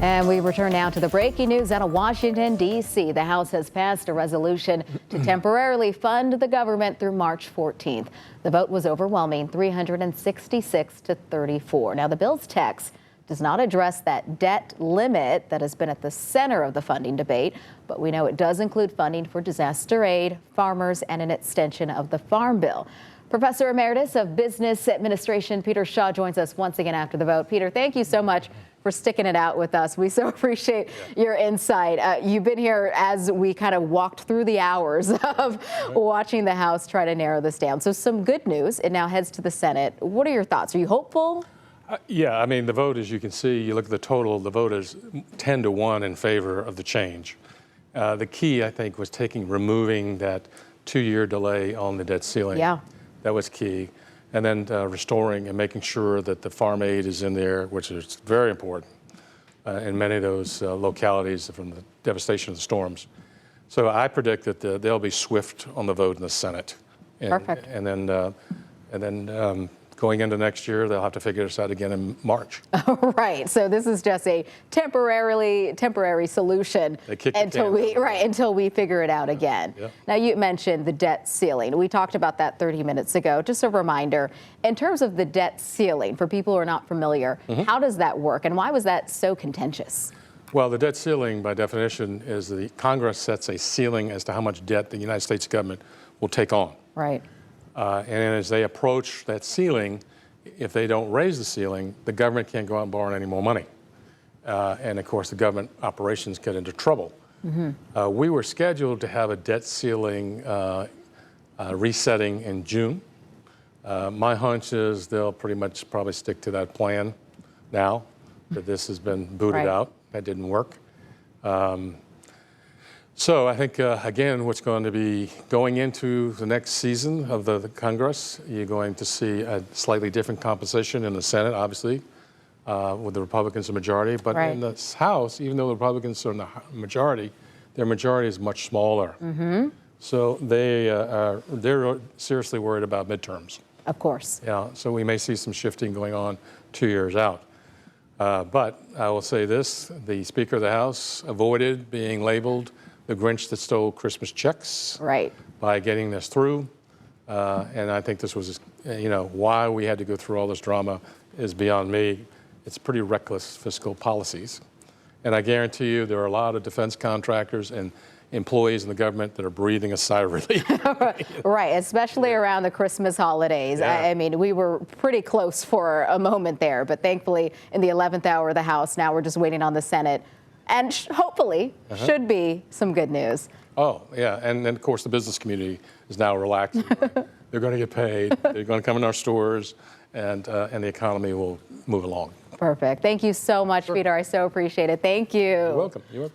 And we return now to the breaking news out of Washington, D.C. The House has passed a resolution to temporarily fund the government through March 14th. The vote was overwhelming, 366 to 34. Now, the bill's text does not address that debt limit that has been at the center of the funding debate, but we know it does include funding for disaster aid, farmers, and an extension of the Farm Bill. Professor Emeritus of Business Administration Peter Shaw joins us once again after the vote. Peter, thank you so much for sticking it out with us. We so appreciate your insight. You've been here as we kind of walked through the hours of watching the House try to narrow this down. So some good news. It now heads to the Senate. What are your thoughts? Are you hopeful? Yeah, I mean, the vote, as you can see, you look at the total, the vote is 10-1 in favor of the change. The key, I think, was removing that 2-year delay on the debt ceiling. Yeah. That was key. And then restoring and making sure that the farm aid is in there, which is very important in many of those localities from the devastation of the storms. So I predict that they'll be swift on the vote in the Senate. Perfect. And then going into next year, they'll have to figure this out again in March. Right. So this is just a temporary solution until we figure it out again. Yeah. Now, you mentioned the debt ceiling. We talked about that 30 minutes ago. Just a reminder, in terms of the debt ceiling, for people who are not familiar, how does that work and why was that so contentious? Well, the debt ceiling, by definition, is the Congress sets a ceiling as to how much debt the United States government will take on. Right. And as they approach that ceiling, if they don't raise the ceiling, the government can't go out and borrow any more money. And of course, the government operations get into trouble. We were scheduled to have a debt ceiling resetting in June. My hunch is they'll pretty much probably stick to that plan now that this has been booted out. That didn't work. So I think, again, what's going to be going into the next season of the Congress, you're going to see a slightly different composition in the Senate, obviously, with the Republicans a majority. But in the House, even though the Republicans are in the majority, their majority is much smaller. So they're seriously worried about midterms. Of course. Yeah, so we may see some shifting going on 2 years out. But I will say this, the Speaker of the House avoided being labeled the Grinch that stole Christmas checks by getting this through. And I think this was, why we had to go through all this drama is beyond me. It's pretty reckless fiscal policies. And I guarantee you there are a lot of defense contractors and employees in the government that are breathing a sigh of relief. Right, especially around the Christmas holidays. I mean, we were pretty close for a moment there, but thankfully in the 11th hour of the House, now we're just waiting on the Senate. And hopefully should be some good news. Oh, yeah. And then, of course, the business community is now relaxing. They're going to get paid. They're going to come in our stores, and the economy will move along. Perfect. Thank you so much, Peter. I so appreciate it. Thank you. You're welcome. You're welcome.